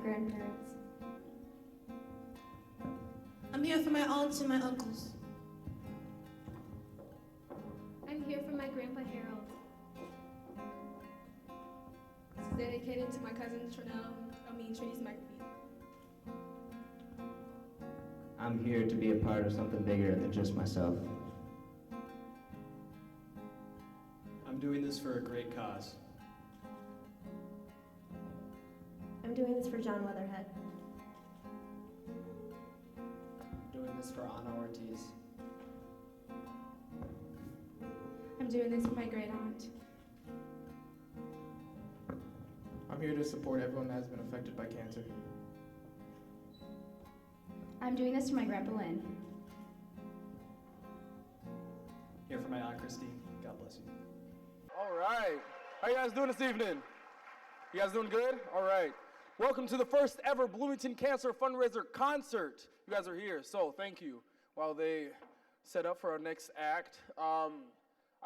grandparents. I'm here for my aunts and my uncles. I'm here for my grandpa Harold. This is dedicated to my cousin Trini's McAfee. I'm here to be a part of something bigger than just myself. I'm doing this for a great cause. I'm doing this for John Weatherhead. Doing this for Anna Ortiz. I'm doing this for my great aunt. I'm here to support everyone that has been affected by cancer. I'm doing this for my grandpa Lynn. Here for my aunt Christine. God bless you. All right. How you guys doing this evening? You guys doing good? All right. Welcome to the first ever Bloomington Cancer Fundraiser Concert. You guys are here, so thank you. While they set up for our next act, I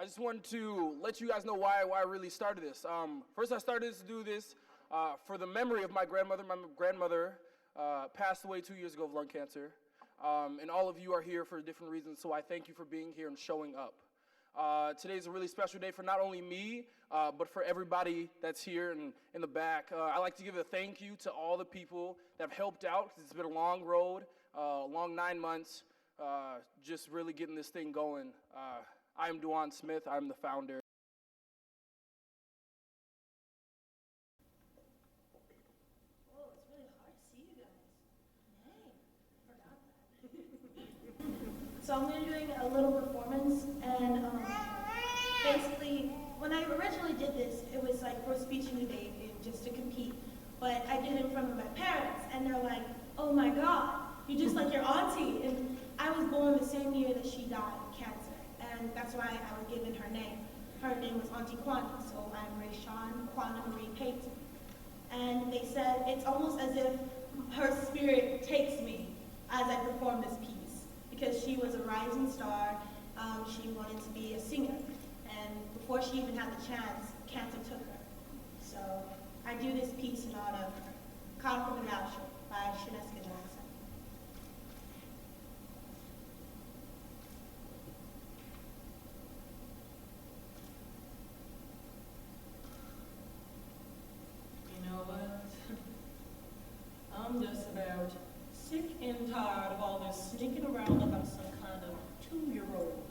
just wanted to let you guys know why I really started this. First, I started to do this for the memory of my grandmother. My grandmother passed away 2 years ago of lung cancer, and all of you are here for different reasons, so I thank you for being here and showing up. Today's a really special day for not only me, but for everybody that's here and in the back. I'd like to give a thank you to all the people that have helped out, because it's been a long road, a long 9 months, just really getting this thing going. I'm Diwan Smith. I'm the founder. Oh, it's really hard to see you guys. Dang, forgot that. So I'm going to be doing a little performance, and basically, when I originally did this, it was like for speech and debate, just to compete. But I did it in front of my parents, and they're like, "Oh my God, you're just like your auntie." And I was born the same year that she died of cancer, and that's why I was given her name. Her name was Auntie Quanda, so I'm Raeshawn Payton. And they said it's almost as if her spirit takes me as I perform this piece, because she was a rising star. She wanted to be a singer, and before she even had the chance, cancer took her. So I do this piece in honor of her, called from the Rapture by Jefferson. You know what? I'm just about sick and tired of all this sneaking around like I'm some kind of 2-year-old.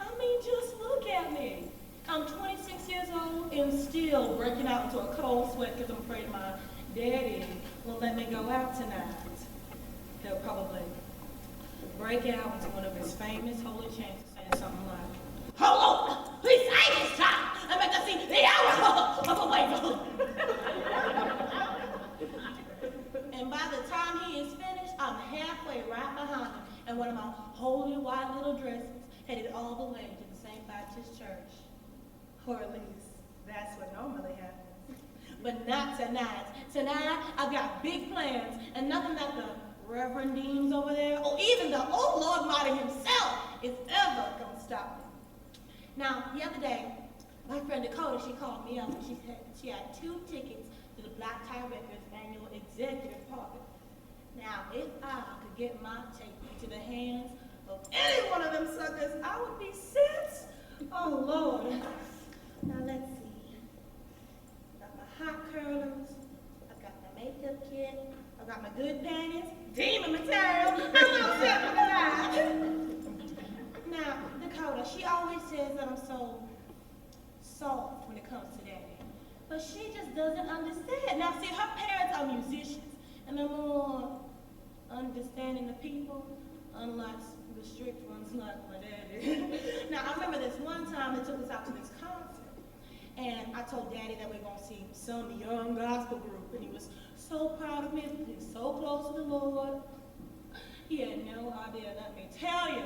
I mean, just look at me. I'm 26 years old and still breaking out into a cold sweat because I'm afraid my daddy won't let me go out tonight. He'll probably break out into one of his famous holy chants saying something like, "Hold on, please say this time. I'm about to see the hour of awakening." And by the time he is finished, I'm halfway right behind him in one of my holy white little dresses, headed all the way to the St. Baptist Church. Or at least, that's what normally happens. But not tonight. Tonight, I've got big plans, and nothing that the Reverend Deans over there, or even the old Lord Marty himself, is ever going to stop me. Now, the other day, my friend Dakota, she called me up, and she had 2 tickets to the Black Tie Records annual executive party. Now, if I could get my tape into the hands of any one of them suckers, I would be set. Oh, Lord. Now, let's see. I've got my hot curlers. I've got my makeup kit. I've got my good panties. Demon material. I'm all set for that. Now, Dakota, she always says that I'm so soft when it comes to daddy. But she just doesn't understand. Now, see, her parents are musicians, and they're more understanding the people, unlike the strict ones like my daddy. Now, I remember this one time they took us out to this concert, and I told Daddy that we were going to see some young gospel group, and he was so proud of me, he's so close to the Lord. He had no idea, let me tell you.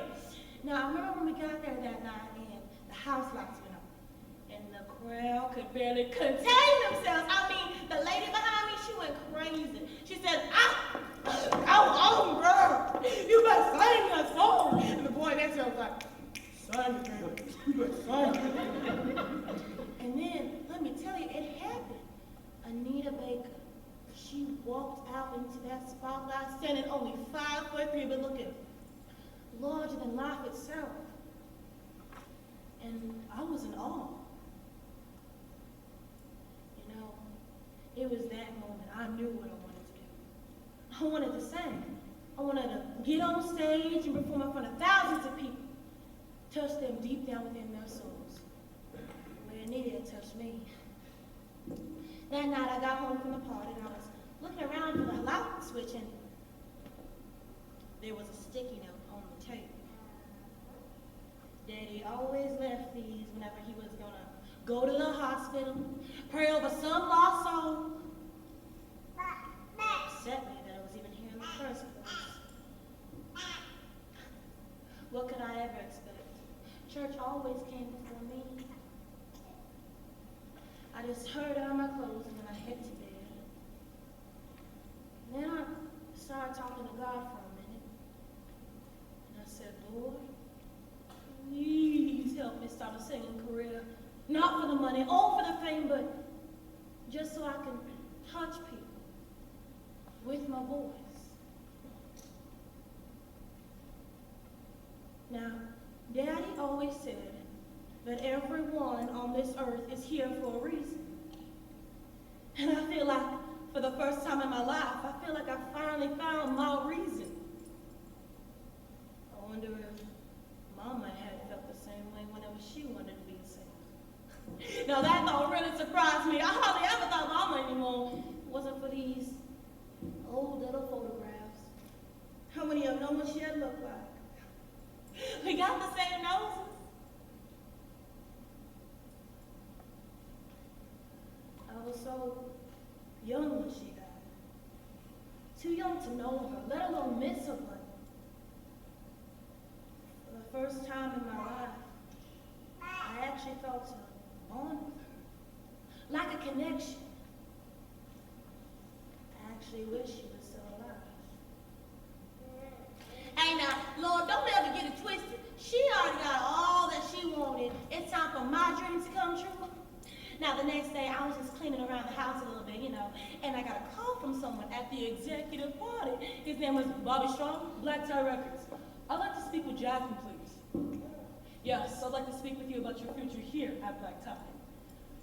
Now, I remember when we got there that night, and the house lights went on, and the crowd could barely contain themselves. I mean, the lady behind me, she went crazy. She said, "Go on, girl. You better sing that song." And the boy next to her was like, "Sing it, baby. You better sing it." And then, let me tell you, it happened. Anita Baker She walked out into that spotlight, standing only 5'3", but looking larger than life itself. And I was in awe. You know, it was that moment I knew what I wanted to do. I wanted to sing. I wanted to get on stage and perform in front of thousands of people, touch them deep down within their souls, where Anita had touched me. That night I got home from the party and I was looking around for the light switch, and there was a sticky note on the table. Daddy always left these whenever he was gonna go to the hospital, pray over some lost soul. It upset me that I was even here in the first place. What could I ever expect? Church always came before me. I just hurried out of my clothes and then I head to bed. And then I started talking to God for a minute. And I said, Lord, please help me start a singing career. Not for the money, or for the fame, but just so I can touch people with my voice. Now, Daddy always said that everyone on this earth is here for a reason. And I feel like, for the first time in my life, I feel like I finally found my reason. I wonder if Mama had felt the same way whenever she wanted to be a singer. Now that thought really surprised me. I hardly ever thought Mama anymore. It wasn't for these old little photographs. How many of them know what she had looked like? We got the same noses. I was so young when she died. Too young to know her, let alone miss her, but for the first time in my life, I actually felt a bond with her, like a connection. I actually wish she was still alive. Hey now, Lord, don't ever get it twisted. She already got all that she wanted. It's time for my dreams to come true. Now, the next day, I was just cleaning around the house a little bit, you know, and I got a call from someone at the executive party. His name was Bobby Strong, Black Tie Records. I'd like to speak with Jasmine, please. Yes, I'd like to speak with you about your future here at Black Tie.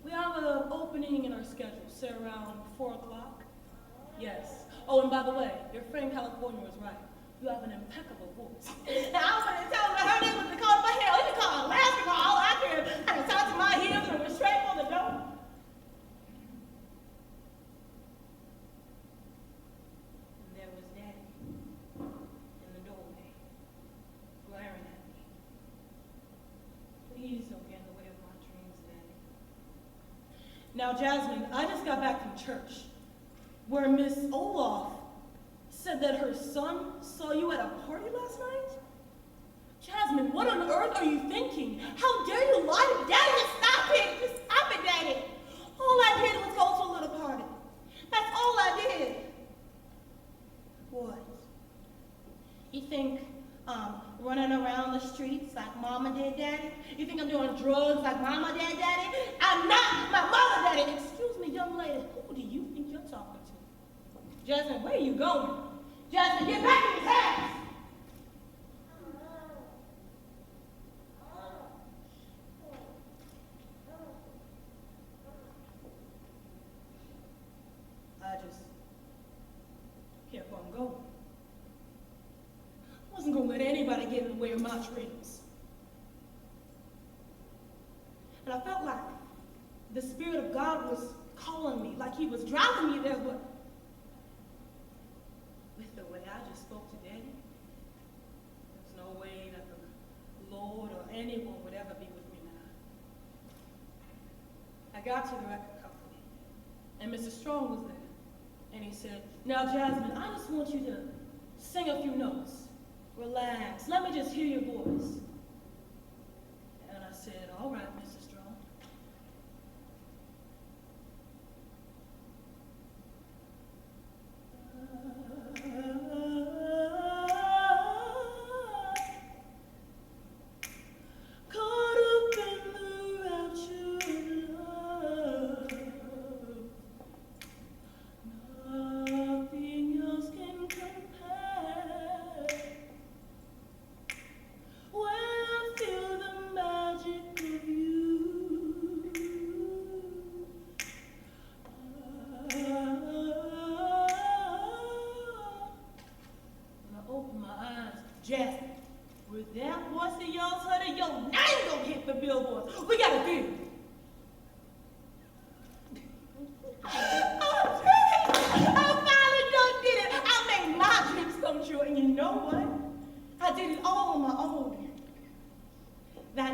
We have an opening in our schedule, say around 4 o'clock. Yes. Oh, and by the way, your friend California was right. You have an impeccable voice. Now, I was going to tell her her name was Niccole, but hell, you can call her Alaska, all I care. I can talk to my heels and went straight for the door. And there was Daddy in the doorway, glaring at me. Please don't get in the way of my dreams, Daddy. Now, Jasmine, I just got back from church, where Miss Olaf said that her son saw you at a party last night? Jasmine, what on earth are you thinking? How dare you lie to me? Daddy, just stop it! Just stop it, Daddy! All I did was go to a little party. That's all I did. What? You think running around the streets like Mama did, Daddy? You think I'm doing drugs like Mama did, Daddy? I'm not my mother, Daddy! Excuse me, young lady, who do you think you're talking to? Jasmine, where are you going? Jasmine, get back in his house! I just kept on going. I wasn't going to let anybody get in the way of my dreams. And I felt like the Spirit of God was calling me, like he was driving me there, but with the way I just spoke to Daddy, there's no way that the Lord or anyone would ever be with me now. I got to the record company, and Mr. Strong was there, and he said, now Jasmine, I just want you to sing a few notes. Relax, let me just hear your voice. And I said, all right, Mr. Strong. Caught up in the rapture of love.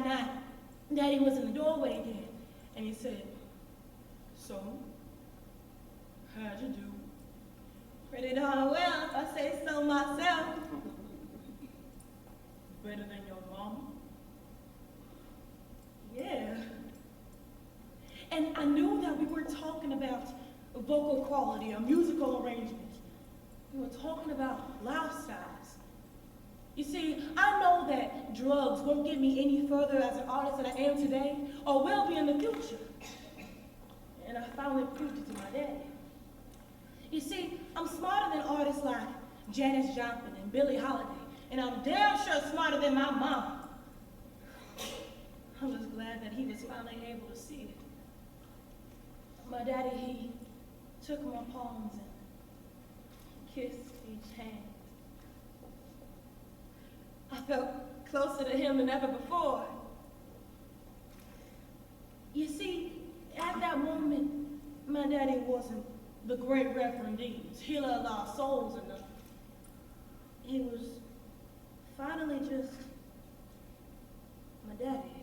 that night, Daddy was in the doorway again, and he said, "So, how'd you do?" "Pretty darn well, if I say so myself." "Better than your mama?" "Yeah." And I knew that we weren't talking about vocal quality or musical arrangement. We were talking about lifestyles. You see, I know that drugs won't get me any further as an artist than I am today, or will be in the future. And I finally proved it to my daddy. You see, I'm smarter than artists like Janis Joplin and Billie Holiday, and I'm damn sure smarter than my mom. I was glad that he was finally able to see it. My daddy, he took my palms and kissed each hand. I felt closer to him than ever before. You see, at that moment, my daddy wasn't the great Reverend Dean's healer of our souls and nothing. He was finally just my daddy.